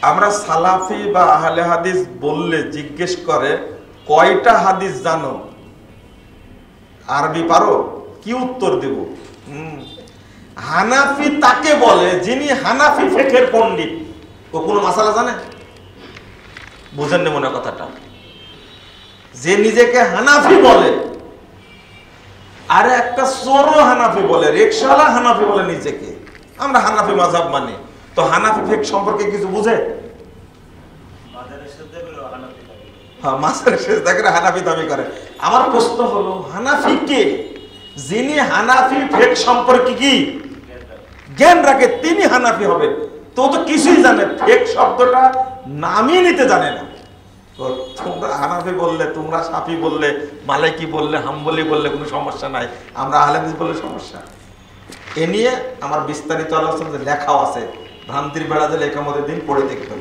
আমরা সালাফি বা আহলে হাদিস বললে জিজ্ঞেস করে কয়টা হাদিস জানো, আরবি পারো, কি উত্তর দেব? হানাফি তাকে বলে যিনি হানাফি ফিকহের পণ্ডিত। ও কোনো মাসালা জানে? বুঝেন না মনে কথাটা? যে নিজেকে হানাফি বলে, আর একটা চোরো হানাফি বলে, রিকশাওয়ালা হানাফি বলে নিজেকে। আমরা হানাফি মাযহাব মানি, তো হানাফি ফিকহ সম্পর্কে কিছু বুঝে? হ্যাঁ, মাজারে সিজদা করে হানাফি দাবি করে। আমার প্রশ্ন হলো, হানাফি কে? যিনি হানাফি ফিকহ সম্পর্কে কি জ্ঞান রাখে তিনি হানাফি হবে। তো তো কিছুই জানে, ফিকহ শব্দটা নামই নিতে জানে না। তো তোমরা হানাফি বললে, তোমরা শাফি বললে, মালিকি বললে, হাম্বলি বললে কোনো সমস্যা নাই, আমরা আহলে হাদিস বললে সমস্যা। এ নিয়ে আমার বিস্তারিত আলোচনা লেখাও আছে, ভ্রান্তির বেড়া যে লেখা মধ্যে দিন পড়ে দেখবেন।